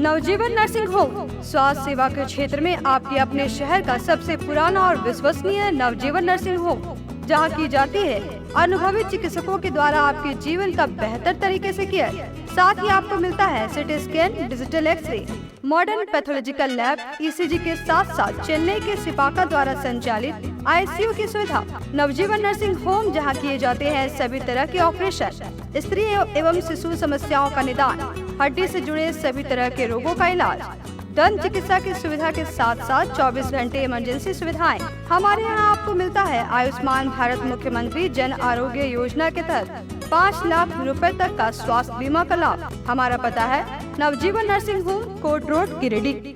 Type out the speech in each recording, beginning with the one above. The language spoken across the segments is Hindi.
नवजीवन नर्सिंग होम स्वास्थ्य सेवा के क्षेत्र में आपके अपने शहर का सबसे पुराना और विश्वसनीय नवजीवन नर्सिंग होम, जहां की जाती है अनुभवी चिकित्सकों के द्वारा आपके जीवन का बेहतर तरीके से केयर। साथ ही आपको मिलता है CT scan, digital X-ray, modern pathological lab, ECG के साथ साथ चेन्नई के सिपाका द्वारा संचालित आईसीयू की सुविधा। नवजीवन नर्सिंग होम जहां किए जाते हैं सभी तरह के ऑपरेशन, स्त्री एवं शिशु समस्याओं का निदान, हड्डी से जुड़े सभी तरह के रोगों का इलाज, दंत चिकित्सा की सुविधा के साथ साथ 24 घंटे इमरजेंसी सुविधाएं। हमारे यहाँ आपको मिलता है आयुष्मान भारत मुख्यमंत्री जन आरोग्य योजना के तहत 5 लाख रुपए तक का स्वास्थ्य बीमा का लाभ। हमारा पता है Navjeevan nursing home, Kot road, Giridih.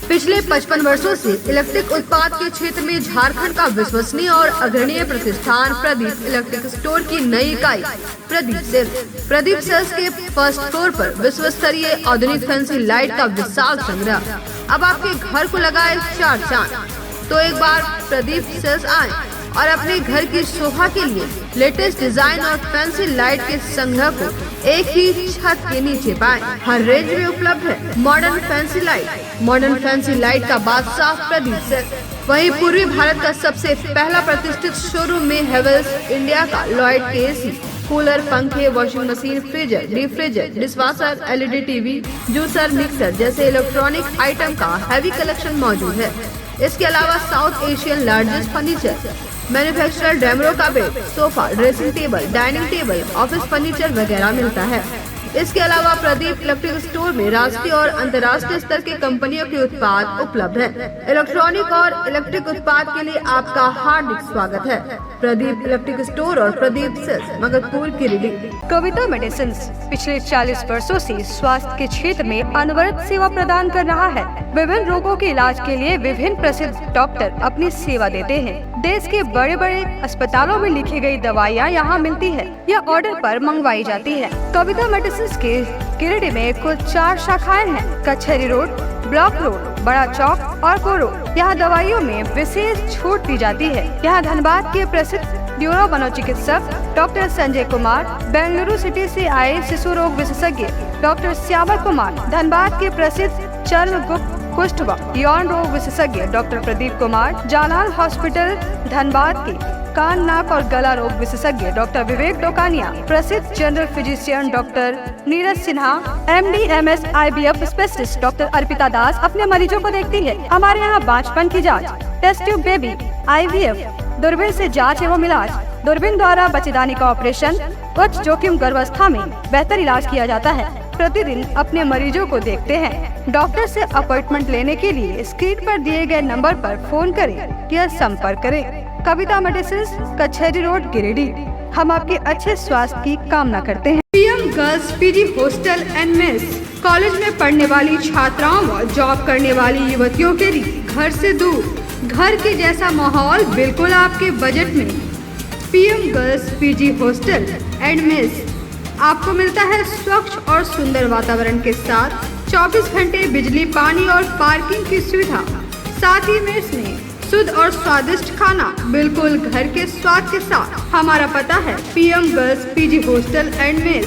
पिछले 55 वर्षों से इलेक्ट्रिक उत्पाद के क्षेत्र में झारखंड का विश्वसनीय और अग्रणीय प्रतिष्ठान प्रदीप इलेक्ट्रिक स्टोर की नई इकाई प्रदीप सेल्स के फर्स्ट फ्लोर पर विश्व स्तरीय आधुनिक फैंसी लाइट का विशाल संग्रह। अब आपके घर को लगाए 4 चांद। तो एक बार प्रदीप सेल्स आए और अपने घर की शोभा के लिए लेटेस्ट डिजाइन और फैंसी लाइट के संग्रह को एक ही छत के नीचे पाएं। हर रेंज में उपलब्ध है मॉडर्न फैंसी लाइट का बादशाह प्रदीप सेल्स। वहीं पूर्वी भारत का सबसे पहला प्रतिष्ठित शोरूम में हेवेल्स इंडिया का लॉयड के एसी, कूलर, पंखे, washing machine, freezer, deep freezer, dishwasher, LED TV, juicer, mixer जैसे इलेक्ट्रॉनिक आइटम का हैवी कलेक्शन मौजूद है। इसके अलावा South Asian largest furniture manufacturer Damro का bed, sofa, dressing table, dining table, office furniture वगैरह मिलता है। इसके अलावा प्रदीप इलेक्ट्रिक स्टोर में राष्ट्रीय और अंतर्राष्ट्रीय स्तर के कंपनियों के उत्पाद उपलब्ध हैं। इलेक्ट्रॉनिक और इलेक्ट्रिक उत्पाद के लिए आपका हार्दिक स्वागत है। प्रदीप इलेक्ट्रिक स्टोर और प्रदीप सेल्स, मगरपुर, गिरिडीह। कविता मेडिसिन्स पिछले 40 वर्षों से स्वास्थ्य के क्षेत्र में अनवरत सेवा प्रदान कर रहा है। विभिन्न रोगों के इलाज के लिए विभिन्न प्रसिद्ध डॉक्टर अपनी सेवा देते हैं। देश के बड़े बड़े अस्पतालों में लिखी गई दवाइयाँ यहाँ मिलती है या ऑर्डर पर मंगवाई जाती है। कविता मेडिसिन्स के गिरिडीह में कुल 4 शाखाएं हैं। कचहरी रोड, ब्लॉक रोड, बड़ा चौक और कोरो। यहाँ दवाइयों में विशेष छूट दी जाती है। यहाँ धनबाद के प्रसिद्ध न्यूरो मनोचिकित्सक डॉक्टर संजय कुमार, बेंगलुरु सिटी से आए शिशु रोग विशेषज्ञ डॉक्टर श्यामल कुमार, धनबाद के प्रसिद्ध चर्म, गुप्त, कुष्ठ व यौन रोग विशेषज्ञ डॉक्टर प्रदीप कुमार, जालान हॉस्पिटल धनबाद के कान, नाक और गला रोग विशेषज्ञ डॉक्टर विवेक डोकानिया, प्रसिद्ध general physician doctor Neeraj Sinha, MD MS IVF specialist doctor Arpita Das अपने मरीजों को देखती है। हमारे यहाँ बांझपन की जांच, टेस्ट ट्यूब बेबी, IVF, दूरबीन से जांच एवं इलाज, दूरबीन द्वारा बच्चेदानी का ऑपरेशन, उच्च जोखिम गर्भावस्था में बेहतर इलाज किया जाता है। प्रतिदिन अपने मरीजों को देखते हैं। डॉक्टर से अपॉइंटमेंट लेने के लिए स्क्रीन पर दिए गए नंबर पर फोन करें या संपर्क करें। कविता मेडिसिन्स, कचहरी रोड, गिरिडीह। हम आपके अच्छे स्वास्थ्य की कामना करते हैं। PM girls PG hostel and mess college में पढ़ने वाली छात्राओं व जॉब करने वाली युवतियों के लिए घर से दूर, घर के जैसा माहौल बिल्कुल आपके बजट में। PM girls PG hostel and mess आपको मिलता है स्वच्छ और सुंदर वातावरण के साथ 24 घंटे बिजली, पानी और पार्किंग की सुविधा। साथ ही मेस में शुद्ध और स्वादिष्ट खाना बिल्कुल घर के स्वाद के साथ। हमारा पता है PM girls PG hostel and mess,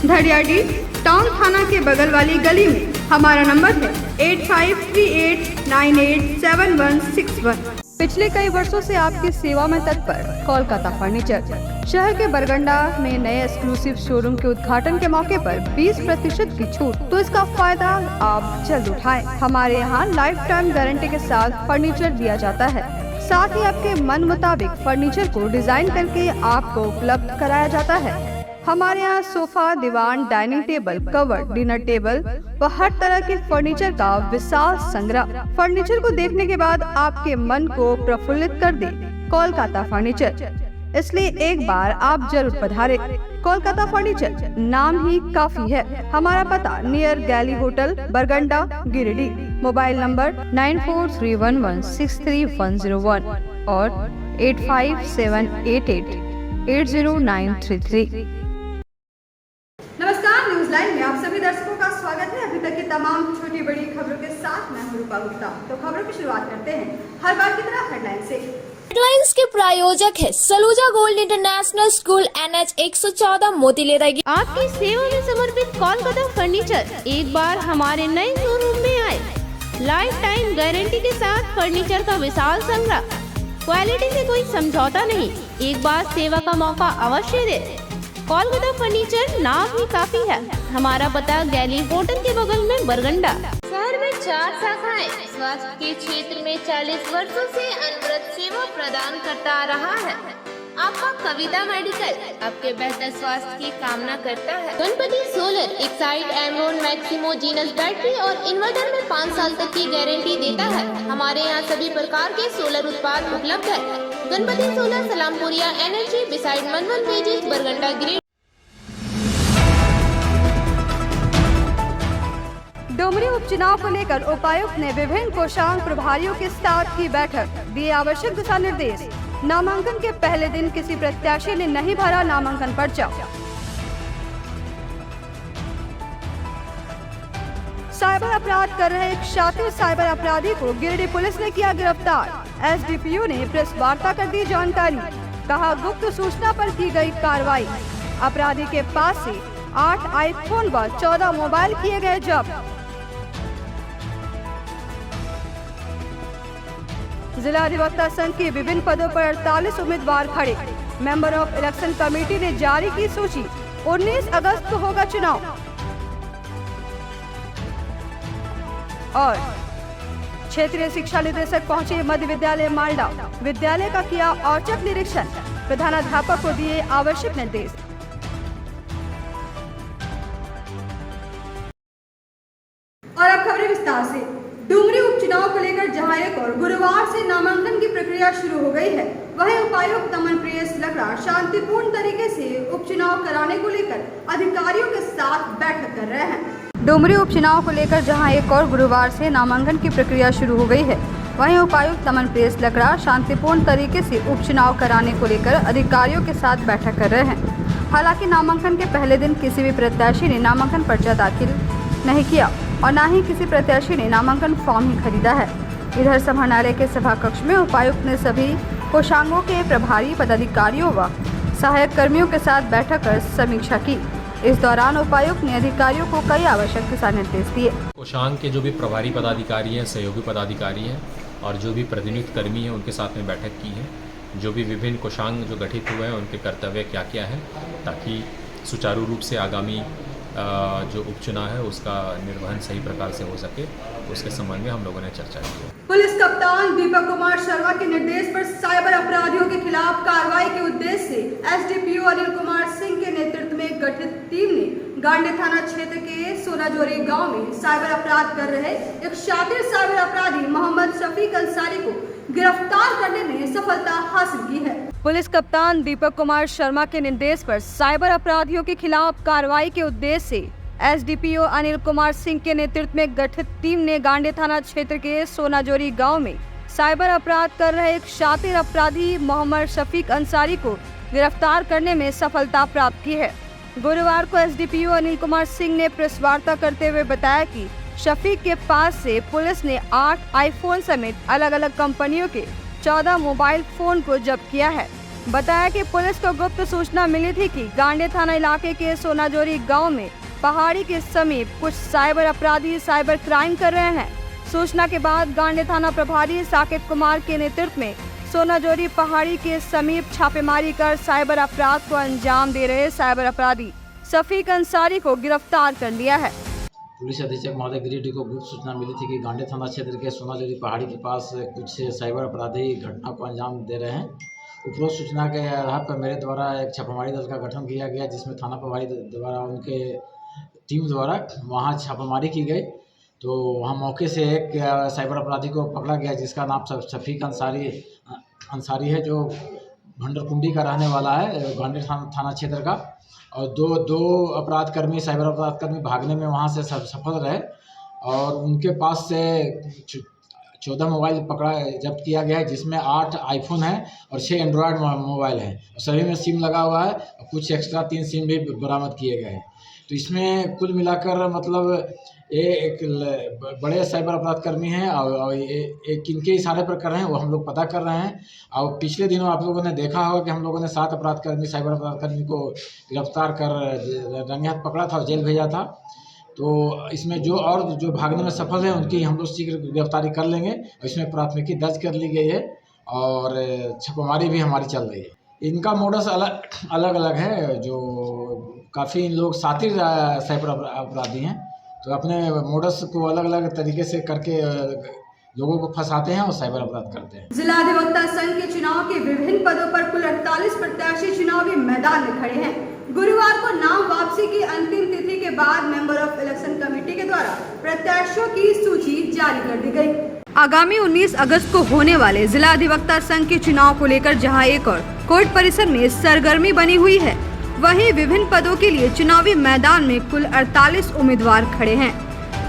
धड़ियाडी टाउन थाना के बगल वाली गली में। हमारा नंबर है 8538987161। पिछले कई वर्षों से आपकी सेवा में तत्पर कोलकाता फर्नीचर। शहर के बरगंडा में नए एक्सक्लूसिव शोरूम के उद्घाटन के मौके पर 20% की छूट, तो इसका फायदा आप जल्द उठाएं। हमारे यहाँ लाइफ टाइम गारंटी के साथ फर्नीचर दिया जाता है। साथ ही आपके मन मुताबिक फर्नीचर को डिजाइन करके आपको उपलब्ध कराया जाता है। हमारे यहाँ सोफा, दीवान, dining table, cover, dinner table व हर तरह के फर्नीचर का विशाल संग्रह। फर्नीचर को देखने के बाद आपके मन को प्रफुल्लित कर दे कोलकाता फर्नीचर, इसलिए एक बार आप जरूर पधारें। कोलकाता फर्नीचर नाम ही काफी है। हमारा पता नियर गैली होटल, बरगंडा, गिरिडीह। मोबाइल नंबर 9431163101 और 8578880933। नमस्कार, न्यूज लाइव में आप सभी दर्शकों का स्वागत है। अभी तक की तमाम छोटी बड़ी खबरों के साथ मैं हूं रूपा गुप्ता। तो खबरों की शुरुआत करते हैं हर बार की तरह हेडलाइन से। हेडलाइंस के प्रायोजक है Saluja gold international school NH 114 मोतीलेरा। आपकी सेवा में समर्पित कोलकाता फर्नीचर एक बार हमारे नए शोरूम में आए। लाइफ टाइम गारंटी के साथ फर्नीचर का विशाल संग्रह, क्वालिटी से कोई समझौता नहीं। एक बार सेवा का मौका अवश्य दे। कोलकाता फर्नीचर नाम ही काफी है। हमारा पता गैली होटल के बगल में बरगंडा। शहर में 4 शाखाएं। स्वास्थ्य के क्षेत्र में 40 वर्षों से अनवरत सेवा प्रदान करता आ रहा है। आपका कविता मेडिकल आपके बेहतर स्वास्थ्य की कामना करता है। Ganpati solar Exide Amaron Maximo genus battery और इन्वर्टर में 5 साल तक की गारंटी देता है। हमारे यहाँ सभी प्रकार के सोलर उत्पाद उपलब्ध है। Ganpati solar Salampuria energy beside मनवन पेजेस बरगंडा ग्रेड। डुमरी उपचुनाव को लेकर उपायुक्त ने विभिन्न कोषांग प्रभारियों के साथ की बैठक, दिए आवश्यक दिशा निर्देश। नामांकन के पहले दिन किसी प्रत्याशी ने नहीं भरा नामांकन पर्चा। साइबर अपराध कर रहे एक शातिर साइबर अपराधी को गिरिडीह पुलिस ने किया गिरफ्तार। SDPO ने प्रेस वार्ता कर दी जानकारी, कहा गुप्त सूचना पर की गई कार्रवाई। अपराधी के पास से 8 आईफोन व 14 मोबाइल किए गए जब्त। जिला अधिवक्ता संघ के विभिन्न पदों पर 48 उम्मीदवार खड़े। मेंबर ऑफ इलेक्शन कमेटी ने जारी की सूची। 19 अगस्त को होगा चुनाव। और क्षेत्रीय शिक्षा निदेशक पहुंचे मध्य विद्यालय मालडा। विद्यालय का किया औचक निरीक्षण, प्रधानाध्यापक को दिए आवश्यक निर्देश। और अब खबरें विस्तार से। डुमरी उपचुनाव को लेकर जहां एक और गुरुवार से नामांकन की प्रक्रिया शुरू हो गई है, वहीं उपायुक्त अमनप्रिय लकड़ा शांतिपूर्ण तरीके से उपचुनाव कराने को लेकर अधिकारियों के साथ बैठक कर रहे हैं। डुमरी उपचुनाव को लेकर जहां एक और गुरुवार से नामांकन की प्रक्रिया शुरू हो गई है, वहीं उपायुक्त अमनप्रिय लकड़ा शांतिपूर्ण तरीके से उपचुनाव कराने को लेकर अधिकारियों के साथ बैठक कर रहे हैं। हालांकि नामांकन के पहले दिन किसी भी प्रत्याशी ने नामांकन पर्चा दाखिल नहीं किया और न ही किसी प्रत्याशी ने नामांकन फॉर्म ही खरीदा है। इधर समाहरणालय के सभा कक्ष में उपायुक्त ने सभी कोषांगों के प्रभारी पदाधिकारियों व सहायक कर्मियों के साथ बैठक कर समीक्षा की। इस दौरान उपायुक्त ने अधिकारियों को कई आवश्यक दिशा निर्देश दिए। कोषांग के जो भी प्रभारी पदाधिकारी हैं, सहयोगी पदाधिकारी हैं और जो भी प्रतिनियुक्त कर्मी हैं, उनके साथ में बैठक की है। जो भी विभिन्न कोषांग जो गठित हुए हैं, उनके कर्तव्य क्या क्या हैं, ताकि सुचारू रूप से आगामी जो उपचुनाव है उसका निर्वहन सही प्रकार से हो सके, उसके संबंध में हम लोगों ने चर्चा की। पुलिस कप्तान दीपक कुमार शर्मा के निर्देश पर साइबर अपराधियों के खिलाफ कार्रवाई के उद्देश्य से SDPO अनिल कुमार सिंह के नेतृत्व में गठित टीम ने गांडी थाना क्षेत्र के सोनाजोरी गांव में साइबर अपराध कर रहे एक शातिर साइबर अपराधी मोहम्मद शफीक अंसारी को गिरफ्तार करने में सफलता हासिल की है। पुलिस कप्तान दीपक कुमार शर्मा के निर्देश पर साइबर अपराधियों के खिलाफ कार्रवाई के उद्देश्य से SDPO अनिल कुमार सिंह के नेतृत्व में गठित टीम ने गांडी थाना क्षेत्र के सोनाजोरी गांव में साइबर अपराध कर रहे एक शातिर अपराधी मोहम्मद शफीक अंसारी को गिरफ्तार करने में सफलता प्राप्त की है। गुरुवार को SDPO अनिल कुमार सिंह ने प्रेस वार्ता करते हुए बताया कि शफीक के पास से पुलिस ने 8 आईफोन समेत अलग अलग कंपनियों के 14 मोबाइल फोन को जब्त किया है। बताया कि पुलिस को गुप्त सूचना मिली थी कि गांडी थाना इलाके के सोनाजोरी गांव में पहाड़ी के समीप कुछ साइबर अपराधी साइबर क्राइम कर रहे हैं। सूचना के बाद गांडी थाना प्रभारी साकेत कुमार के नेतृत्व में सोनाजोरी पहाड़ी के समीप छापेमारी कर साइबर अपराध को अंजाम दे रहे साइबर अपराधी शफीक अंसारी को गिरफ्तार कर लिया है। पुलिस अधीक्षक महोदय गिरिडीह को गुप्त सूचना मिली थी कि गांडी थाना क्षेत्र के सोनाजोरी पहाड़ी के पास कुछ साइबर अपराधी घटना को अंजाम दे रहे हैं। उपरोक्त सूचना के आधार पर मेरे द्वारा एक छापामारी दल का गठन किया गया, जिसमें थाना प्रभारी द्वारा उनके टीम द्वारा वहां छापामारी की गई। तो वहाँ मौके से एक साइबर अपराधी को पकड़ा गया, जिसका नाम शफीक अंसारी है, जो भंडरकुंडी का रहने वाला है, गांडी थाना क्षेत्र का। और दो अपराधकर्मी साइबर अपराधकर्मी भागने में वहाँ से सफल रहे और उनके पास से 14 मोबाइल जब्त किया गया है, जिसमें 8 आईफोन है और 6 एंड्रॉयड मोबाइल हैं। सभी में सिम लगा हुआ है और कुछ एक्स्ट्रा 3 सिम भी बरामद किए गए हैं। तो इसमें कुल मिलाकर मतलब ये एक बड़े साइबर अपराध कर्मी हैं और ये किनके इशारे पर कर रहे हैं वो हम लोग पता कर रहे हैं। और पिछले दिनों आप लोगों ने देखा होगा कि हम लोगों ने 7 साइबर अपराध कर्मी को गिरफ्तार कर रंगे हाथ पकड़ा था और जेल भेजा था। तो इसमें जो भागने में सफल हैं उनकी हम लोग शीघ्र गिरफ्तारी कर लेंगे। इसमें प्राथमिकी दर्ज कर ली गई है और छापेमारी भी हमारी चल रही है। इनका मोडस अलग अलग है। जो काफ़ी लोग शातिर साइबर अपराधी हैं, तो अपने मोडस को अलग अलग तरीके से करके लोगों को फंसाते हैं और साइबर अपराध करते हैं। जिला अधिवक्ता संघ के चुनाव के विभिन्न पदों पर कुल 48 प्रत्याशी चुनावी मैदान में खड़े हैं। गुरुवार को नाम वापसी की अंतिम तिथि के बाद मेंबर ऑफ इलेक्शन कमेटी के द्वारा प्रत्याशियों की सूची जारी कर दी गई। आगामी 19 अगस्त को होने वाले जिला अधिवक्ता संघ के चुनाव को लेकर जहां एक और कोर्ट परिसर में सरगर्मी बनी हुई है, वहीं विभिन्न पदों के लिए चुनावी मैदान में कुल 48 उम्मीदवार खड़े हैं।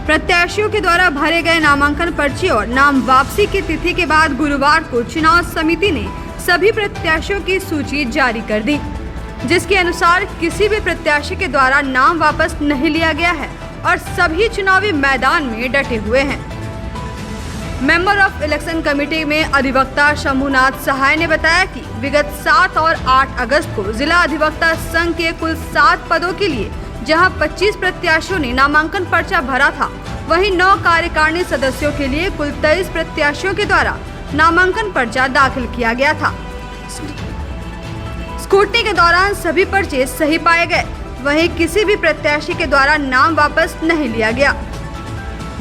प्रत्याशियों के द्वारा भरे गए नामांकन पर्चे और नाम वापसी की तिथि के बाद गुरुवार को चुनाव समिति ने सभी प्रत्याशियों की सूची जारी कर दी, जिसके अनुसार किसी भी प्रत्याशी के द्वारा नाम वापस नहीं लिया गया है और सभी चुनावी मैदान में डटे हुए हैं। मेंबर ऑफ इलेक्शन कमेटी में अधिवक्ता शंभुनाथ सहाय ने बताया कि विगत 7 और 8 अगस्त को जिला अधिवक्ता संघ के कुल 7 पदों के लिए जहां 25 प्रत्याशियों ने नामांकन पर्चा भरा था, वहीं 9 कार्यकारिणी सदस्यों के लिए कुल 23 प्रत्याशियों के द्वारा नामांकन पर्चा दाखिल किया गया था। स्क्रूटनी के दौरान सभी पर्चे सही पाए गए, वहीं किसी भी प्रत्याशी के द्वारा नाम वापस नहीं लिया गया।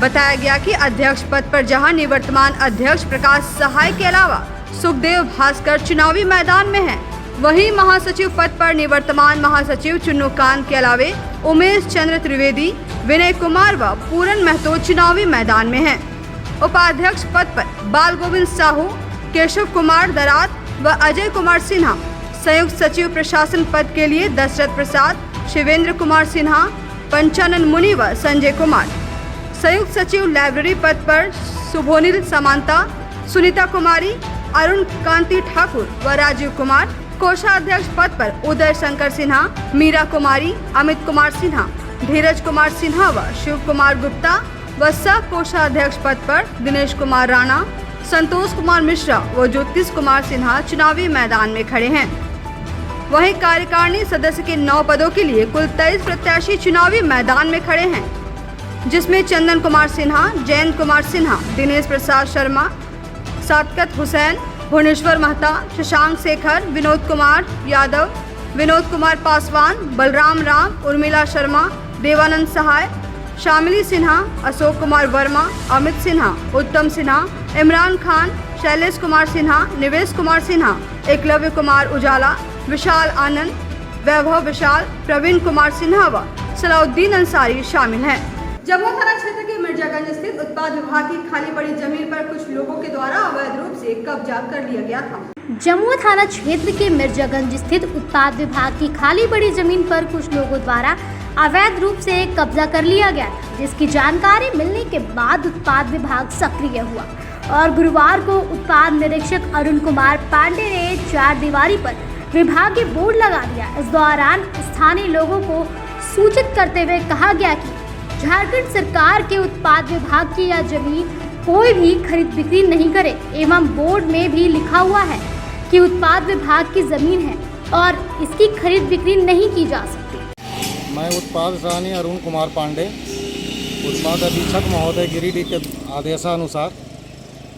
बताया गया कि अध्यक्ष पद पर जहां निवर्तमान अध्यक्ष प्रकाश सहाय के अलावा सुखदेव भास्कर चुनावी मैदान में हैं, वहीं महासचिव पद पर निवर्तमान महासचिव चुन्नूकांत के अलावे उमेश चंद्र त्रिवेदी, विनय कुमार व पूरन महतो चुनावी मैदान में हैं। उपाध्यक्ष पद पर बाल गोविंद साहू, केशव कुमार दरात व अजय कुमार सिन्हा, संयुक्त सचिव प्रशासन पद के लिए दशरथ प्रसाद, शिवेंद्र कुमार सिन्हा, पंचानन मुनि व संजय कुमार, संयुक्त सचिव लाइब्रेरी पद पर सुभोनील समांता, सुनीता कुमारी, अरुण कांति ठाकुर व राजीव कुमार, कोषाध्यक्ष पद पर उदय शंकर सिन्हा, मीरा कुमारी, अमित कुमार सिन्हा, धीरज कुमार सिन्हा व शिव कुमार गुप्ता व सह कोषाध्यक्ष पद पर दिनेश कुमार राणा, संतोष कुमार मिश्रा व ज्योतिष कुमार सिन्हा चुनावी मैदान में खड़े हैं। वहीं कार्यकारिणी सदस्य के 9 पदों के लिए कुल 23 प्रत्याशी चुनावी मैदान में खड़े हैं, जिसमें चंदन कुमार सिन्हा, जयंत कुमार सिन्हा, दिनेश प्रसाद शर्मा, सादकत हुसैन, भुवनेश्वर महता, शशांक शेखर, विनोद कुमार यादव, विनोद कुमार पासवान, बलराम राम, उर्मिला शर्मा, देवानंद सहाय, शामिली सिन्हा, अशोक कुमार वर्मा, अमित सिन्हा, उत्तम सिन्हा, इमरान खान, शैलेश कुमार सिन्हा, निवेश कुमार सिन्हा, एकलव्य कुमार उजाला, विशाल आनंद, वैभव विशाल, प्रवीण कुमार सिन्हा व सलाउद्दीन अंसारी शामिल हैं। जमुआ थाना क्षेत्र के मिर्जागंज स्थित उत्पाद विभाग की खाली पड़ी जमीन पर कुछ लोगों के द्वारा अवैध रूप से कब्जा कर लिया गया था। जमुआ थाना क्षेत्र के मिर्जागंज स्थित उत्पाद विभाग की खाली पड़ी जमीन पर कुछ लोगों द्वारा अवैध रूप से कब्जा कर लिया गया, जिसकी जानकारी मिलने के बाद उत्पाद विभाग सक्रिय हुआ और गुरुवार को उत्पाद निरीक्षक अरुण कुमार पांडे ने 4 दीवारी पर विभागीय बोर्ड लगा दिया। इस दौरान स्थानीय लोगों को सूचित करते हुए कहा गया कि झारखंड सरकार के उत्पाद विभाग की यह जमीन कोई भी खरीद बिक्री नहीं करे एवं बोर्ड में भी लिखा हुआ है कि उत्पाद विभाग की जमीन है और इसकी खरीद बिक्री नहीं की जा सकती। मैं उत्पाद सानी अरुण कुमार पांडे, उत्पाद अधीक्षक महोदय गिरिडीह के आदेशानुसार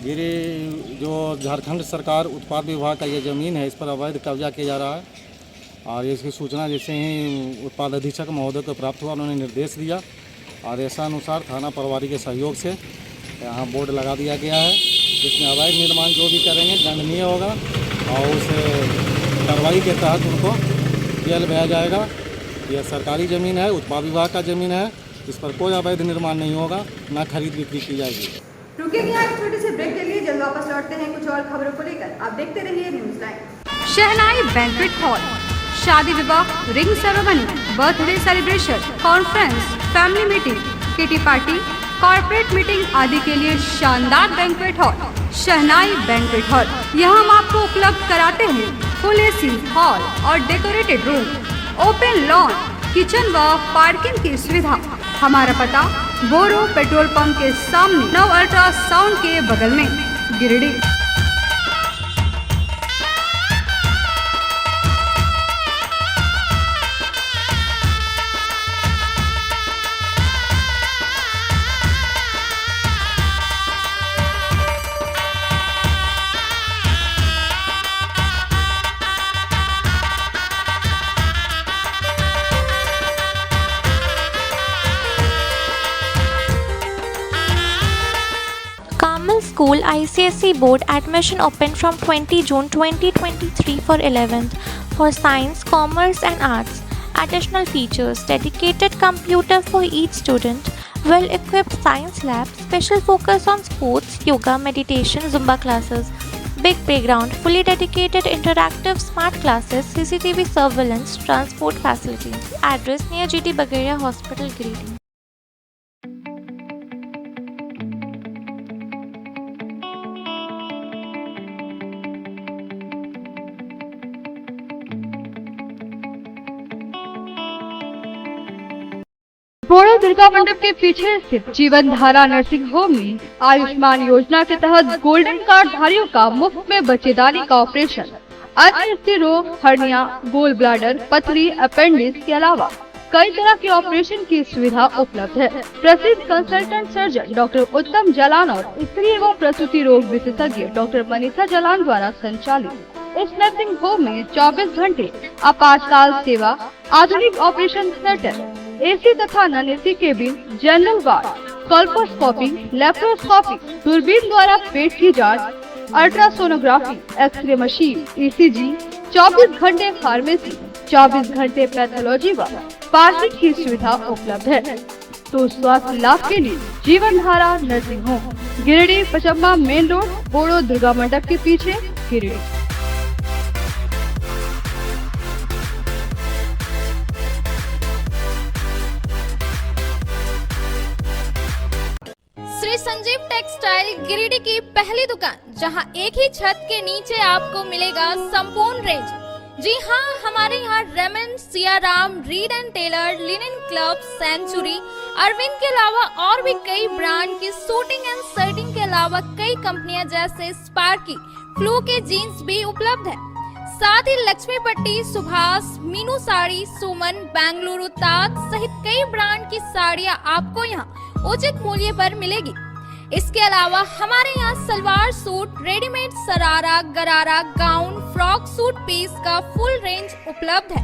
जो झारखंड सरकार उत्पाद विभाग का ये ज़मीन है, इस पर अवैध कब्जा किया जा रहा है और इसकी सूचना जैसे ही उत्पाद अधीक्षक महोदय को प्राप्त हुआ, उन्होंने निर्देश दिया। आदेशानुसार थाना प्रभारी के सहयोग से यहाँ बोर्ड लगा दिया गया है, जिसमें अवैध निर्माण जो भी करेंगे दंडनीय होगा और उस कार्रवाई के तहत उनको जेल भेजा जाएगा। यह सरकारी ज़मीन है, उत्पाद विभाग का ज़मीन है, इस पर कोई अवैध निर्माण नहीं होगा, न खरीद बिक्री की जाएगी। रुकेंगे एक छोटे से ब्रेक के लिए, जल्द वापस लौटते हैं कुछ और खबरों को लेकर। आप देखते रहिए न्यूज़ लाइन। शहनाई बैंक्वेट हॉल, शादी विवाह, ring ceremony, birthday celebration, conference, family meeting, kitty party, corporate meeting आदि के लिए शानदार बैंक्वेट हॉल शहनाई बैंक्वेट हॉल। यहाँ हम आपको उपलब्ध कराते हैं फुल एसी हॉल और decorated room, open lawn, kitchen व पार्किंग की सुविधा। हमारा पता बोरो पेट्रोल पंप के सामने, नव अल्ट्रासाउंड के बगल में, Giridih. Carmel School ICSE Board admission open from 20 June 2023 for 11th for Science, Commerce and Arts. Additional features: dedicated computer for each student, well-equipped science lab, special focus on sports, yoga, meditation, Zumba classes, big playground, fully dedicated interactive smart classes, CCTV surveillance, transport facilities. Address near GT Bagaria Hospital, Giridih. बोरो दुर्गा मंडप के पीछे स्थित जीवन धारा नर्सिंग होम में आयुष्मान योजना के तहत गोल्डन कार्ड धारियों का मुफ्त में बच्चेदानी का ऑपरेशन, अन्य स्त्री रोग, हर्निया, गोल ब्लाडर, पथरी, अपेंडिक्स के अलावा कई तरह के ऑपरेशन की सुविधा उपलब्ध है। प्रसिद्ध कंसल्टेंट सर्जन डॉक्टर उत्तम जलान और स्त्री एवं प्रसूति रोग विशेषज्ञ डॉक्टर मनीषा जलान द्वारा संचालित इस नर्सिंग होम में 24 घंटे आपातकाल सेवा, आधुनिक ऑपरेशन थिएटर, एसी तथा non AC cabin, general ward, colposcopy, laparoscopy, दूरबीन द्वारा पेट की जांच, अल्ट्रासोनोग्राफी, एक्सरे मशीन, ईसीजी, 24 घंटे फार्मेसी, 24 घंटे पैथोलॉजी व पार्किंग की सुविधा उपलब्ध है। तो स्वास्थ्य लाभ के लिए Jeevan Dhara nursing home, Giridih, Pachamba main road, Boro Durga Mandap के पीछे, गिरिडीह। श्री संजीव टेक्सटाइल गिरिडीह की पहली दुकान, जहां एक ही छत के नीचे आपको मिलेगा संपूर्ण रेंज। जी हाँ, हमारे यहाँ Raymond, Siyaram, Reid and Taylor, linen club, century, Arvind के अलावा और भी कई ब्रांड की सूटिंग एंड शर्टिंग के अलावा कई कंपनियां जैसे स्पार्की, फ्लू के जीन्स भी उपलब्ध है। साथ ही लक्ष्मी पट्टी, सुभाष, मीनू साड़ी, सुमन, बेंगलुरु ताज सहित कई ब्रांड की साड़ियां आपको यहाँ उचित मूल्य पर मिलेगी। इसके अलावा हमारे यहाँ सलवार सूट, रेडीमेड सरारा, गरारा, गाउन, फ्रॉक सूट पीस का फुल रेंज उपलब्ध है।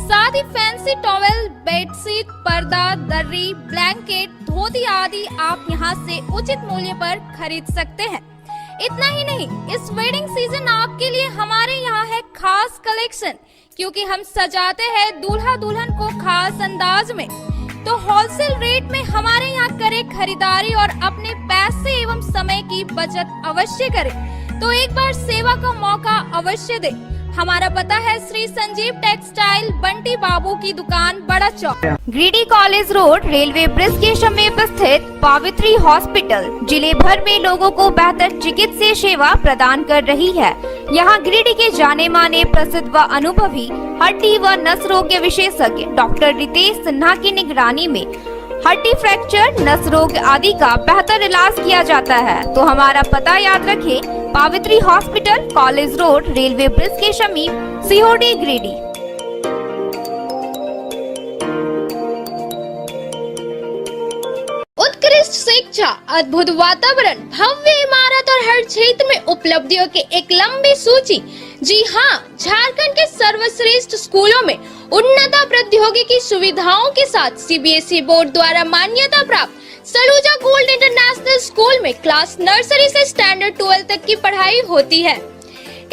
साथ ही फैंसी टॉवेल, बेडशीट, पर्दा, दर्री, ब्लैंकेट, धोती आदि आप यहाँ से उचित मूल्य पर खरीद सकते हैं। इतना ही नहीं, इस वेडिंग सीजन आपके लिए हमारे यहाँ है खास कलेक्शन, क्योंकि हम सजाते हैं दूल्हा दुल्हन को खास अंदाज में। तो होलसेल रेट में हमारे यहाँ करें खरीदारी और अपने पैसे एवं समय की बचत अवश्य करें। तो एक बार सेवा का मौका अवश्य दें। हमारा पता है श्री संजीव टेक्सटाइल, बंटी बाबू की दुकान, बड़ा चौक, Giridih college road, railway bridge के समीप स्थित पावित्री हॉस्पिटल जिले भर में लोगों को बेहतर चिकित्सीय सेवा प्रदान कर रही है। यहाँ गिरिडीह के जाने माने, प्रसिद्ध व अनुभवी हड्डी व नस रोग के विशेषज्ञ डॉक्टर रितेश सिन्हा की निगरानी में हड्डी फ्रैक्चर, नस रोग आदि का बेहतर इलाज किया जाता है। तो हमारा पता याद रखें, Pavitri hospital, college road, railway bridge के समीप, सीहोडी, गिरिडीह। उत्कृष्ट शिक्षा, अद्भुत वातावरण, भव्य इमारत और हर क्षेत्र में उपलब्धियों की एक लंबी सूची। जी हाँ, झारखंड के सर्वश्रेष्ठ स्कूलों में उन्नत प्रौद्योगिकी सुविधाओं के साथ सीबीएसई बोर्ड द्वारा मान्यता प्राप्त सलूजा गोल्ड इंटरनेशनल स्कूल में क्लास नर्सरी से स्टैंडर्ड 12 तक की पढ़ाई होती है।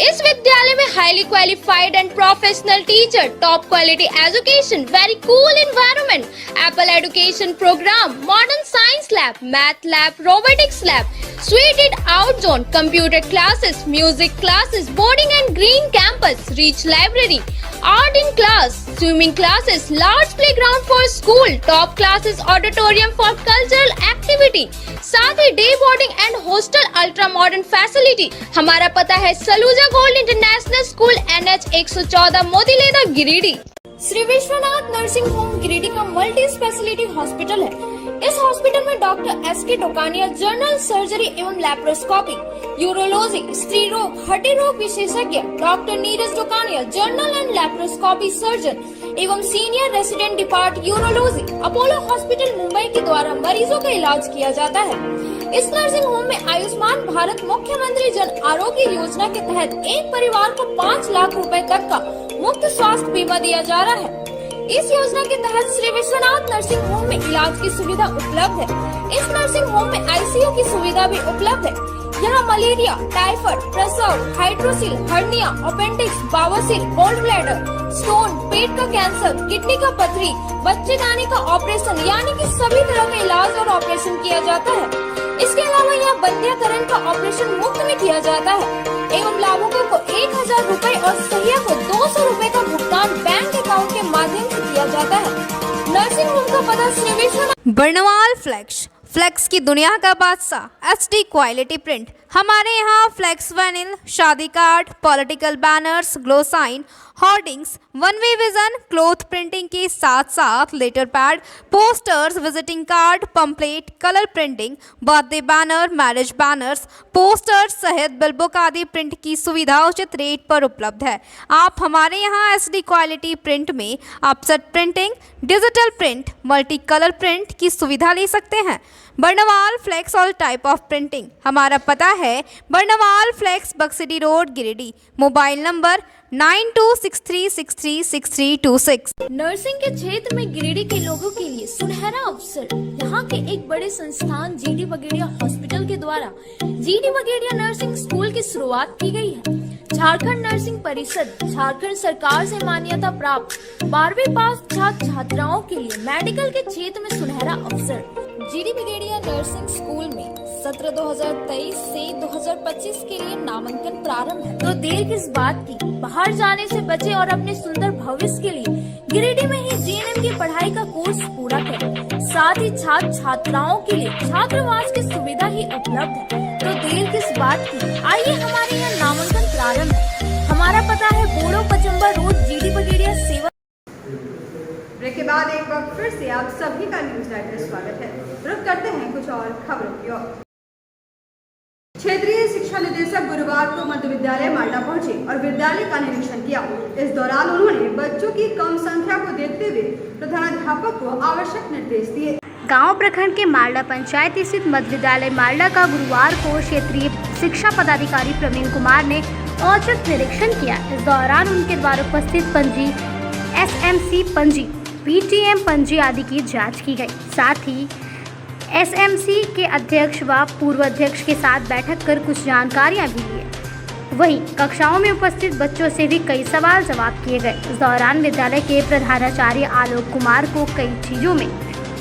इस विद्यालय में highly qualified and professional teacher, top quality education, very cool environment, Apple education programme, modern science lab, math lab, robotics lab, suited out zone, computer classes, music classes, boarding and green campus, rich library, art in class, swimming classes, large playground for school, top classes, auditorium for cultural activity, साथ ही day boarding and hostel, ultra modern facility. हमारा पता है Saluja gold international school, NH 114, Motileda, Giridih. Shri Vishwanath nursing home Giridih का मल्टी स्पेशलिटी हॉस्पिटल है। इस हॉस्पिटल में doctor S K. Tokania general surgery एवं लैप्रोस्कोपी, यूरोलॉजी, स्त्री रोग, हड्डी रोग विशेषज्ञ, doctor Neeraj Tokania general and laparoscopy surgeon एवं senior resident depart urology, Apollo hospital Mumbai के द्वारा मरीजों का इलाज किया जाता है। इस नर्सिंग होम में आयुष्मान भारत मुख्यमंत्री जन आरोग्य योजना के तहत एक परिवार को 5 लाख रुपए तक का मुफ्त स्वास्थ्य बीमा दिया जा रहा है। इस योजना के तहत श्री विश्वनाथ नर्सिंग होम में इलाज की सुविधा उपलब्ध है। इस नर्सिंग होम में आईसीयू की सुविधा भी उपलब्ध है। यहाँ मलेरिया, टाइफाइड, प्रसव, हाइड्रोसिल, हर्निया, अपेंडिक्स, बावसील, गोल्ड ब्लैडर, स्टोन, पेट का कैंसर, किडनी का पथरी, बच्चेदानी का ऑपरेशन यानी कि सभी तरह का इलाज और ऑपरेशन किया जाता है। इसके अलावा यहाँ बंध्याकरण का ऑपरेशन मुफ्त में किया जाता है एवं लाभुकों को 1000 रुपए और सहिया को 200 रुपए का भुगतान बैंक अकाउंट के माध्यम से किया जाता है। नर्सिंग होम का पता श्री विश्वनाथ बर्नवाल फ्लेक्स की दुनिया का बादशाह HD क्वालिटी प्रिंट। हमारे यहाँ फ्लेक्स वैनिल, शादी card, political banners, glow sign, hoardings, one way vision, cloth printing के साथ साथ letter pad, posters, visiting card, pamphlet, colour printing, birthday banner, marriage banners, posters सहित बिलबुक आदि प्रिंट की सुविधा उचित रेट पर उपलब्ध है। आप हमारे यहाँ SD क्वालिटी प्रिंट में offset printing, digital print, multi colour print की सुविधा ले सकते हैं। Barnwal flex all type of printing. हमारा पता है Barnwal flex Baksidih road Giridih. Mobile number 9263636326। Nursing के क्षेत्र में गिरिडीह के लोगों के लिए सुनहरा अवसर। यहाँ के एक बड़े संस्थान GD बगेड़िया हॉस्पिटल के द्वारा GD बगेड़िया नर्सिंग स्कूल की शुरुआत की गई है। झारखंड नर्सिंग परिषद झारखंड सरकार से मान्यता प्राप्त 12वीं पास छात्र छात्राओं के लिए मेडिकल के क्षेत्र में सुनहरा अवसर। GD बगेड़िया नर्सिंग स्कूल में सत्र 2023 से 2025 के लिए नामांकन प्रारंभ है। तो देर किस बात की, बाहर जाने से बचे और अपने सुंदर भविष्य के लिए गिरिडीह में ही GNM की पढ़ाई का कोर्स पूरा करें। साथ ही छात्र छात्राओं के लिए छात्रावास की सुविधा ही उपलब्ध है। तो देर किस बात की, आइए हमारे यहाँ नामांकन प्रारंभ है। हमारा पता है बोड़ो पचम्बा रोड, GD बगेड़िया सेवा। ब्रेक के बाद एक बार फिर से आप सभी का न्यूज लाइव में स्वागत है। रुक करते हैं कुछ और खबरों की ओर। क्षेत्रीय शिक्षा निदेशक गुरुवार को मध्य विद्यालय माल्टा पहुंचे और विद्यालय का निरीक्षण किया। इस दौरान उन्होंने बच्चों की कम संख्या को देखते हुए प्रधानाध्यापक को आवश्यक निर्देश दिए। गांव प्रखंड के माल्टा पंचायत स्थित मध्य विद्यालय माल्टा का गुरुवार को क्षेत्रीय शिक्षा पदाधिकारी प्रवीण कुमार ने औचक निरीक्षण किया। इस दौरान उनके द्वारा उपस्थित पंजी, SMC पंजी, PTM पंजी आदि की जांच की गई। साथ ही SMC के अध्यक्ष व पूर्व अध्यक्ष के साथ बैठक कर कुछ जानकारियां भी ली। वहीं कक्षाओं में उपस्थित बच्चों से भी कई सवाल जवाब किए गए। इस दौरान विद्यालय के प्रधानाचार्य आलोक कुमार को कई चीजों में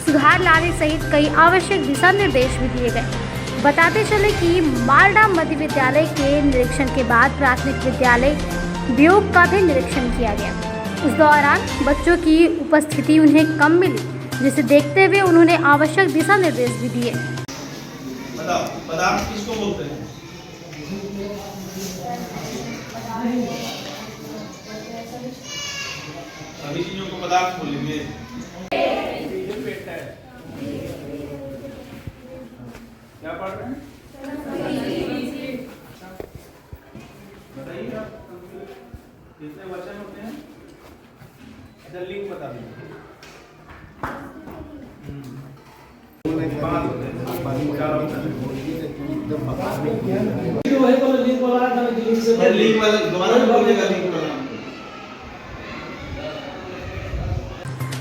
सुधार लाने सहित कई आवश्यक दिशा निर्देश भी दिए गए। बताते चले कि माल्टा मध्य विद्यालय के निरीक्षण के बाद प्राथमिक विद्यालय ब्योग का भी निरीक्षण किया गया। उस दौरान बच्चों की उपस्थिति उन्हें कम मिली, जिसे देखते हुए उन्होंने आवश्यक दिशा निर्देश भी दिए। पदार्थ किसको बोलते हैं? सभी चीजों को पदार्थ बोलेंगे। क्या पढ़ रहे हैं? बताइए कितने वचन होते हैं? लिंग बता दीजिए।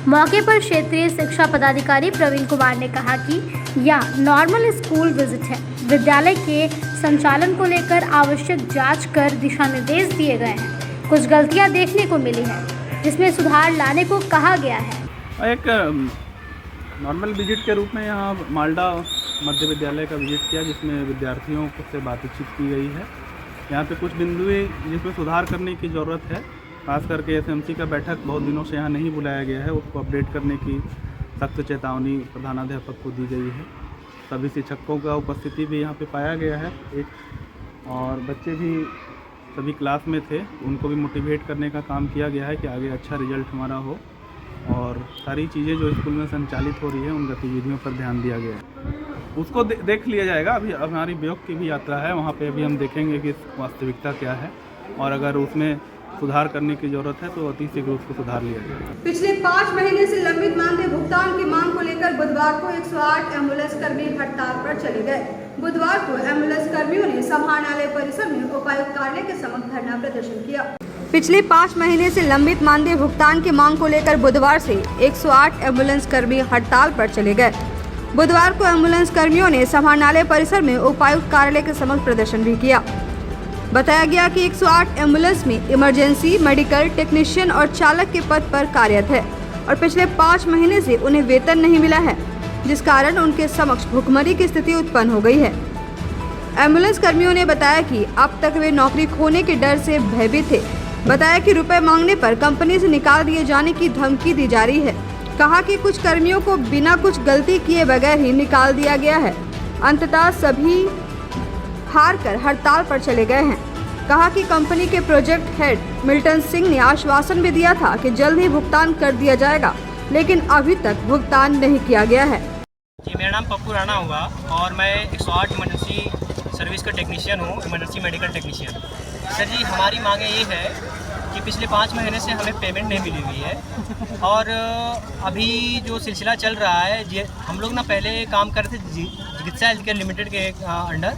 मौके पर क्षेत्रीय शिक्षा पदाधिकारी प्रवीण कुमार ने कहा कि यह नॉर्मल स्कूल विजिट है। विद्यालय के संचालन को लेकर आवश्यक जांच कर दिशा निर्देश दिए गए हैं। कुछ गलतियां देखने को मिली है, जिसमें सुधार लाने को कहा गया है। एक नॉर्मल विजिट के रूप में यहाँ माल्टा मध्य विद्यालय का विजिट किया, जिसमें विद्यार्थियों से बातचीत की गई है। यहाँ पे कुछ बिंदु जिसमें सुधार करने की ज़रूरत है। खास करके SMC का बैठक बहुत दिनों से यहाँ नहीं बुलाया गया है, उसको अपडेट करने की सख्त चेतावनी प्रधानाध्यापक को दी गई है। सभी शिक्षकों का उपस्थिति भी यहाँ पे पाया गया है और बच्चे भी सभी क्लास में थे, उनको भी मोटिवेट करने का काम किया गया है कि आगे अच्छा रिजल्ट हमारा हो, और सारी चीज़ें जो स्कूल में संचालित हो रही है उन गतिविधियों पर ध्यान दिया गया है। उसको देख लिया जाएगा। अभी हमारी ब्लॉक की भी यात्रा है, वहाँ पे अभी हम देखेंगे कि वास्तविकता क्या है, और अगर उसमें सुधार करने की ज़रूरत है तो अति शीघ्र उसको सुधार लिया जाएगा। पिछले 5 महीने से लंबित मानदेय भुगतान की मांग को लेकर बुधवार को 108 एम्बुलेंस कर्मी हड़ताल पर चले गए। बुधवार को एम्बुलेंस कर्मियों ने समाहरणालय परिसर में उपायुक्त कार्यालय के समक्ष धरना प्रदर्शन किया। पिछले 5 महीने से लंबित मानदेय भुगतान की मांग को लेकर बुधवार से 108 एम्बुलेंस कर्मी हड़ताल पर चले गए। बुधवार को एम्बुलेंस कर्मियों ने समाहरणालय परिसर में उपायुक्त कार्यालय के समक्ष प्रदर्शन भी किया। बताया गया कि 108 एम्बुलेंस में इमरजेंसी, मेडिकल टेक्नीशियन और चालक के पद पर कार्यरत है और पिछले 5 महीने से उन्हें वेतन नहीं मिला है, जिस कारण उनके समक्ष भुखमरी की स्थिति उत्पन्न हो गई है। एम्बुलेंस कर्मियों ने बताया कि अब तक वे नौकरी खोने के डर से भयभीत थे। बताया कि रुपए मांगने पर कंपनी से निकाल दिए जाने की धमकी दी जा रही है। कहा कि कुछ कर्मियों को बिना कुछ गलती किए बगैर ही निकाल दिया गया है। अंततः सभी हार कर हड़ताल पर चले गए हैं। कहा कि कंपनी के प्रोजेक्ट हेड मिल्टन सिंह ने आश्वासन भी दिया था कि जल्द ही भुगतान कर दिया जाएगा, लेकिन अभी तक भुगतान नहीं किया गया है। जी, मेरा नाम पप्पू राणा होगा और मैं 108 इमरजेंसी सर्विस का टेक्नीशियन हूँ, इमरजेंसी मेडिकल टेक्नीशियन। सर जी, हमारी मांगे ये है कि पिछले 5 महीने से हमें पेमेंट नहीं मिली हुई है और अभी जो सिलसिला चल रहा है, हम लोग ना पहले काम कर रहे थे चिकित्सा हेल्थ केयर लिमिटेड के अंडर,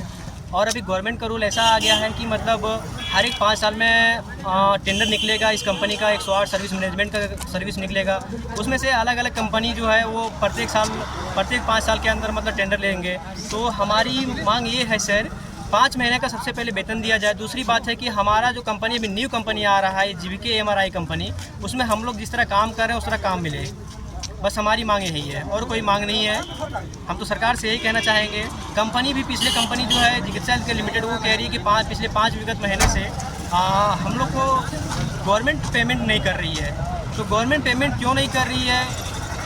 और अभी गवर्नमेंट का रूल ऐसा आ गया है कि मतलब हर एक 5 साल में टेंडर निकलेगा इस कंपनी का, 108 सर्विस मैनेजमेंट का सर्विस निकलेगा। उसमें से अलग अलग कंपनी जो है वो प्रत्येक 5 साल के अंदर मतलब टेंडर लेंगे। तो हमारी मांग ये है सर, 5 महीने का सबसे पहले वेतन दिया जाए। दूसरी बात है कि हमारा जो कंपनी अभी न्यू कंपनी आ रहा है जीवीके एमआरआई कंपनी, उसमें हम लोग जिस तरह काम कर रहे हैं उस तरह काम मिले। बस हमारी मांग यही है और कोई मांग नहीं है। हम तो सरकार से यही कहना चाहेंगे। कंपनी भी पिछले कंपनी जो है चिकित्सा हेल्थ केयर लिमिटेड, वो कह रही है कि पिछले 5 विगत महीने से हम लोग को गवर्नमेंट पेमेंट नहीं कर रही है। तो गवर्नमेंट पेमेंट क्यों नहीं कर रही है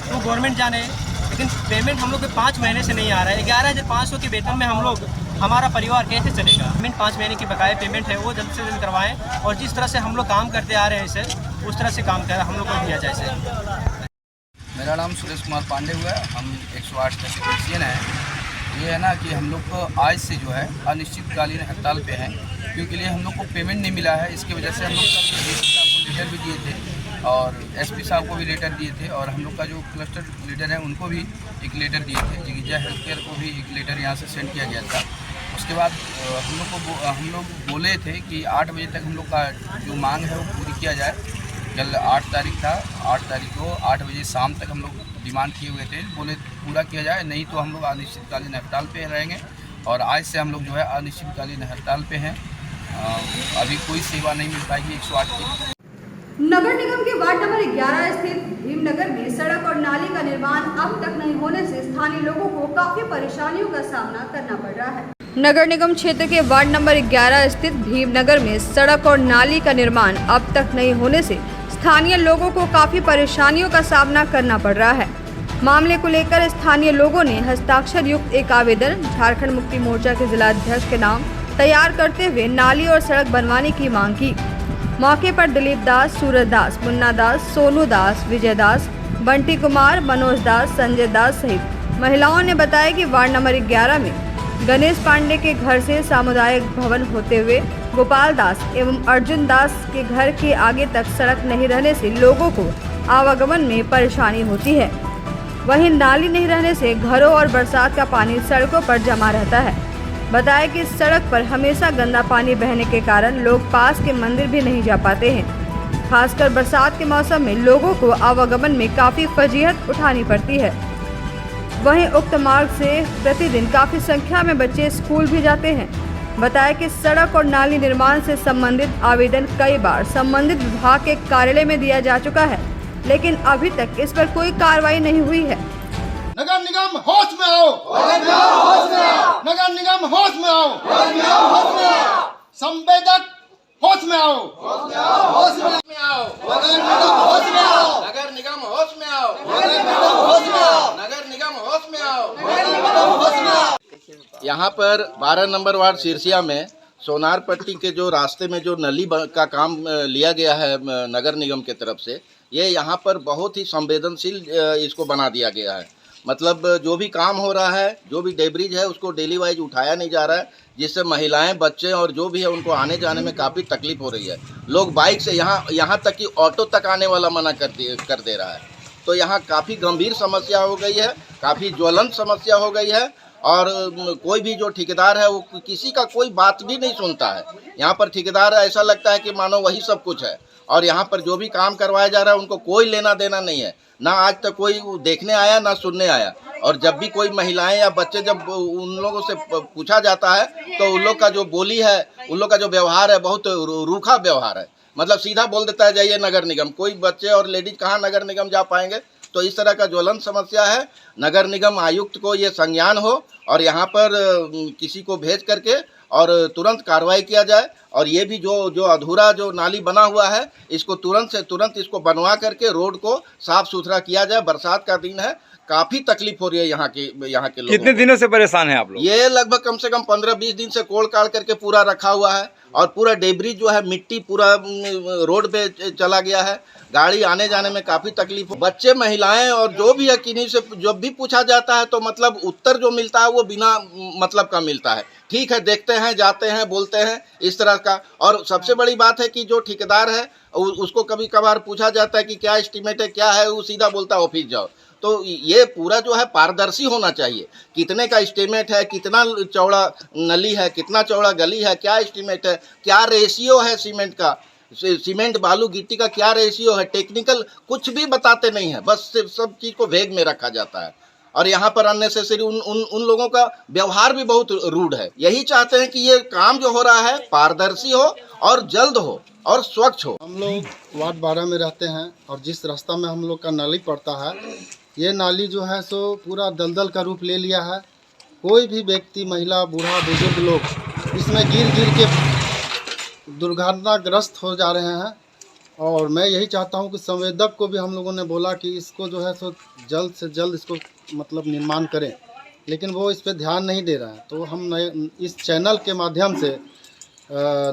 वो गवर्नमेंट जाने, लेकिन पेमेंट हम लोग के 5 महीने से नहीं आ रहा है। 11,500 के वेतन में हम लोग, हमारा परिवार कैसे चलेगा। पेमेंट 5 महीने की बकाया पेमेंट है वो जल्द से जल्द करवाएं और जिस तरह से हम लोग काम करते आ रहे हैं सर, उस तरह से काम कर हम लोग को दिया जाए सर। मेरा नाम सुरेश कुमार पांडे हुआ है, हम 108 का टेक्नीशियन हैं। ये है ना कि हम लोग को आज से जो है अनिश्चितकालीन हड़ताल पे हैं, क्योंकि लिए हम लोग को पेमेंट नहीं मिला है। इसकी वजह से हम लोग डीसी साहब को लेटर भी दिए थे और एसपी साहब को भी लेटर दिए थे और हम लोग का जो क्लस्टर लीडर है उनको भी एक लेटर दिए थे। चिकित्सा हेल्थ केयर को भी एक लेटर यहाँ से सेंड किया गया था। उसके बाद हम लोग बोले थे कि 8 बजे तक हम लोग का जो मांग है वो पूरी किया जाए। कल 8 तारीख था, 8 तारीख को 8 बजे शाम तक हम लोग डिमांड किए हुए थे, बोले पूरा किया जाए, नहीं तो हम लोग अनिश्चितकालीन हड़ताल पे रहेंगे। और आज से हम लोग जो है अनिश्चितकालीन हड़ताल पे हैं। अभी कोई सेवा नहीं मिल पाएगी 108 की। नगर निगम के वार्ड नंबर 11 स्थित भीमनगर में सड़क और नाली का निर्माण अब तक नहीं होने से स्थानीय लोगों को काफी परेशानियों का सामना करना पड़ रहा है। नगर निगम क्षेत्र के वार्ड नंबर 11 स्थित भीमनगर में सड़क और नाली का निर्माण अब तक नहीं होने से स्थानीय लोगों को काफी परेशानियों का सामना करना पड़ रहा है। मामले को लेकर स्थानीय लोगों ने हस्ताक्षर युक्त एक आवेदन झारखंड मुक्ति मोर्चा के जिला अध्यक्ष के नाम तैयार करते हुए नाली और सड़क बनवाने की मांग की। मौके पर दिलीप दास, सूरज दास, मुन्ना दास, सोनू दास, विजय दास, बंटी कुमार, मनोज दास, संजय दास सहित महिलाओं ने बताया कि वार्ड नंबर 11 में गणेश पांडे के घर से सामुदायिक भवन होते हुए गोपाल दास एवं अर्जुन दास के घर के आगे तक सड़क नहीं रहने से लोगों को आवागमन में परेशानी होती है। वहीं नाली नहीं रहने से घरों और बरसात का पानी सड़कों पर जमा रहता है। बताया कि सड़क पर हमेशा गंदा पानी बहने के कारण लोग पास के मंदिर भी नहीं जा पाते हैं। खासकर बरसात के मौसम में लोगों को आवागमन में काफी फजीहत उठानी पड़ती है। वहीं उक्त मार्ग से प्रतिदिन काफी संख्या में बच्चे स्कूल भी जाते हैं। बताया कि सड़क और नाली निर्माण से संबंधित आवेदन कई बार संबंधित विभाग के कार्यालय में दिया जा चुका है, लेकिन अभी तक इस पर कोई कार्रवाई नहीं हुई है। नगर निगम होश में आओ, नगर निगम होश में आओ, संवेदक होश में आओ, होश में आओ, नगर निगम होश में आओ, नगर निगम होश में आओ, नगर निगम होश में आओ, नगर निगम होश में आओ। यहाँ पर 12 नंबर वार्ड सिरसिया में सोनार पट्टी के जो रास्ते में जो नली का काम लिया गया है नगर निगम के तरफ से, ये यहाँ पर बहुत ही संवेदनशील इसको बना दिया गया है। मतलब जो भी काम हो रहा है, जो भी डेब्रिज है, उसको डेली वाइज उठाया नहीं जा रहा है, जिससे महिलाएं, बच्चे और जो भी है उनको आने जाने में काफ़ी तकलीफ हो रही है। लोग बाइक से यहाँ तक कि ऑटो तक आने वाला मना कर दे रहा है। तो यहाँ काफ़ी गंभीर समस्या हो गई है, काफ़ी ज्वलंत समस्या हो गई है। और कोई भी जो ठेकेदार है वो किसी का कोई बात भी नहीं सुनता है। यहाँ पर ठेकेदार ऐसा लगता है कि मानो वही सब कुछ है, और यहाँ पर जो भी काम करवाया जा रहा है उनको कोई लेना देना नहीं है। ना आज तक कोई देखने आया, ना सुनने आया। और जब भी कोई महिलाएं या बच्चे, जब उन लोगों से पूछा जाता है तो उन लोग का जो बोली है, उन लोग का जो व्यवहार है, बहुत रूखा व्यवहार है। मतलब सीधा बोल देता है जाइए नगर निगम। कोई बच्चे और लेडीज कहाँ नगर निगम जा पाएंगे? तो इस तरह का ज्वलंत समस्या है। नगर निगम आयुक्त को ये संज्ञान हो और यहाँ पर किसी को भेज करके और तुरंत कार्रवाई किया जाए। और ये भी जो अधूरा जो नाली बना हुआ है, इसको तुरंत से तुरंत इसको बनवा करके रोड को साफ सुथरा किया जाए। बरसात का दिन है, काफ़ी तकलीफ हो रही है यहाँ के लोगों। कितने दिनों से परेशान हैं आप लोग? ये लगभग कम से कम 15-20 दिन से कोड़ काट करके पूरा रखा हुआ है। और पूरा डेब्रिज जो है, मिट्टी पूरा रोड पे चला गया है। गाड़ी आने जाने में काफ़ी तकलीफ हो। बच्चे, महिलाएं और जो भी है, किन्हीं से जब भी पूछा जाता है तो मतलब उत्तर जो मिलता है वो बिना मतलब का मिलता है। ठीक है, देखते हैं, जाते हैं, बोलते हैं, इस तरह का। और सबसे बड़ी बात है कि जो ठेकेदार है उसको कभी कभार पूछा जाता है कि क्या एस्टीमेट है, क्या है, वो सीधा बोलता है ऑफिस जाओ। तो ये पूरा जो है पारदर्शी होना चाहिए। कितने का एस्टीमेट है, कितना चौड़ा नली है, कितना चौड़ा गली है, क्या एस्टीमेट है, क्या रेशियो है सीमेंट का, सीमेंट बालू गिट्टी का क्या रेशियो है, टेक्निकल कुछ भी बताते नहीं है। बस सिर्फ सब चीज़ को वेग में रखा जाता है। और यहाँ पर अननेसेसरी उन लोगों का व्यवहार भी बहुत रूड है। यही चाहते हैं कि ये काम जो हो रहा है पारदर्शी हो और जल्द हो और स्वच्छ हो। हम लोग वार्ड 12 में रहते हैं और जिस रास्ता में हम लोग का नाली पड़ता है, ये नाली जो है सो पूरा दलदल का रूप ले लिया है। कोई भी व्यक्ति, महिला, बूढ़ा, बुजुर्ग लोग इसमें गिर के दुर्घटनाग्रस्त हो जा रहे हैं। और मैं यही चाहता हूं कि संवेदक को भी हम लोगों ने बोला कि इसको जो है सो जल्द से जल्द इसको मतलब निर्माण करें, लेकिन वो इस पर ध्यान नहीं दे रहा है। तो हम इस चैनल के माध्यम से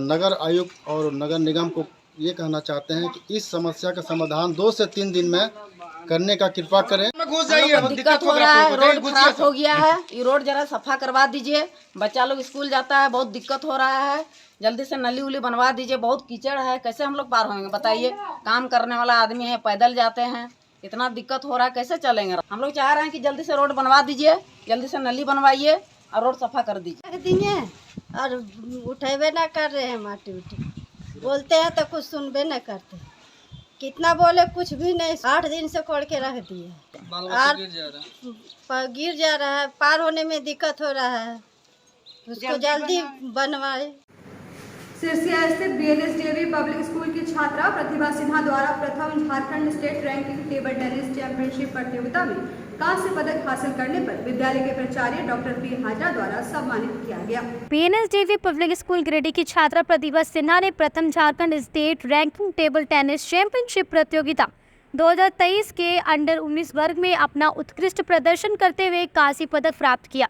नगर आयुक्त और नगर निगम को ये कहना चाहते हैं कि इस समस्या का समाधान 2 से 3 दिन में करने का कृपा करें। दिक्कत हो रहा है, रोड खराब हो गया है, ये रोड जरा सफा करवा दीजिए। बच्चा लोग स्कूल जाता है, बहुत दिक्कत हो रहा है। जल्दी से नली उली बनवा दीजिए। बहुत कीचड़ है, कैसे हम लोग पार होंगे बताइए? काम करने वाला आदमी है, पैदल जाते हैं, इतना दिक्कत हो रहा है, कैसे चलेंगे? हम लोग चाह रहे हैं कि जल्दी से रोड बनवा दीजिए, जल्दी से नली बनवाइए और रोड सफा कर दीजिए। और उठेबे ना कर रहे हैं, माटी उठी बोलते हैं तो कुछ सुनबे न करते। कितना बोले कुछ भी नहीं। 8 दिन से कोड़ के रख दिए, गिर जा रहा है, पार होने में दिक्कत हो रहा है, उसको जल्दी बनवाए। सिरसिया स्थित BNSJV पब्लिक स्कूल की छात्रा प्रतिभा सिन्हा द्वारा प्रथम Jharkhand state ranking table tennis championship प्रतियोगिता में कांस्य पदक हासिल करने पर विद्यालय के प्राचार्य डॉक्टर पी हाजरा द्वारा सम्मानित किया गया। BNSJV पब्लिक स्कूल गिरिडीह की छात्रा प्रतिभा सिन्हा ने प्रथम Jharkhand state ranking table tennis championship प्रतियोगिता 2023 के अंडर 19 वर्ग में अपना उत्कृष्ट प्रदर्शन करते हुए कांस्य पदक प्राप्त किया।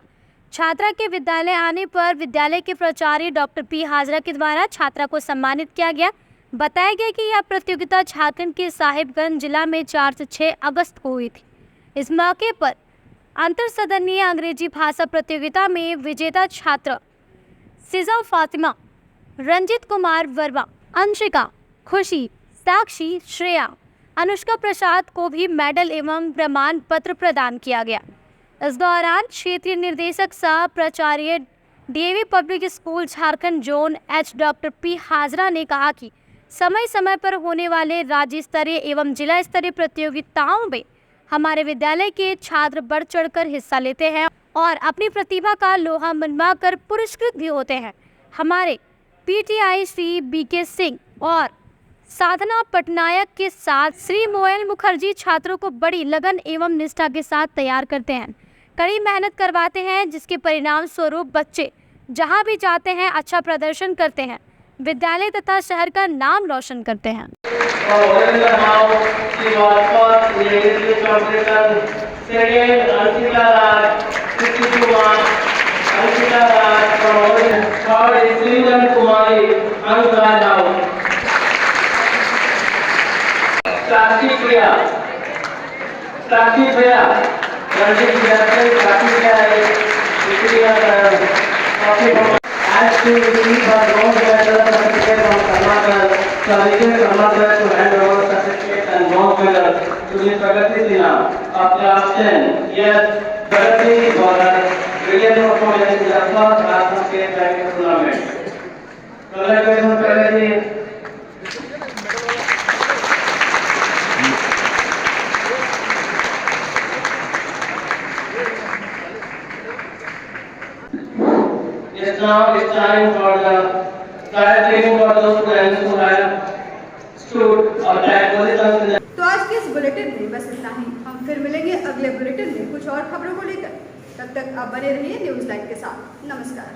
छात्रा के विद्यालय आने पर विद्यालय के प्राचार्य डॉक्टर पी हाजरा के द्वारा छात्रा को सम्मानित किया गया। बताया गया कि यह प्रतियोगिता झारखंड के साहिबगंज जिला में 4 से 6 अगस्त को हुई थी। इस मौके पर अंतर सदनीय अंग्रेजी भाषा प्रतियोगिता में विजेता छात्र सिजा फातिमा, रंजित कुमार वर्मा, अंशिका, खुशी, साक्षी, श्रेया, अनुष्का प्रसाद को भी मेडल एवं प्रमाण पत्र प्रदान किया गया। इस दौरान क्षेत्रीय निर्देशक सह प्राचार्य DAV public school Jharkhand zone H doctor P Hazra ने कहा कि समय समय पर होने वाले राज्य स्तरीय एवं जिला स्तरीय प्रतियोगिताओं में हमारे विद्यालय के छात्र बढ़ चढ़कर हिस्सा लेते हैं और अपनी प्रतिभा का लोहा मनवा कर पुरस्कृत भी होते हैं। हमारे PTI श्री BK सिंह और साधना पटनायक के साथ श्री मोयल मुखर्जी छात्रों को बड़ी लगन एवं निष्ठा के साथ तैयार करते हैं, कड़ी मेहनत करवाते हैं, जिसके परिणाम स्वरूप बच्चे जहां भी जाते हैं अच्छा प्रदर्शन करते हैं, विद्यालय तथा शहर का नाम रोशन करते हैं। अंकिता राज और श्रीजन कुमारी अंकराजाओ। साक्षी प्रिया रणजीत जैसे Sakshi Priya as to receive a bronze medal certificate from Karnataka, so I request Karnataka to hand over certificate and bronze medal to Ms. Pragati Sinha of class 10. Yes, Pragati for her brilliant performance in the first National State Badminton Tournament. Congratulations, Pragati. Yes, now it's time for the trial training for those students who have stood or tried positions in the... तो आज के इस बुलेटिन में बस इतना ही। हम फिर मिलेंगे अगले बुलेटिन में कुछ और खबरों को लेकर। तब तक आप बने रहिए न्यूज़ लाइव के साथ। नमस्कार।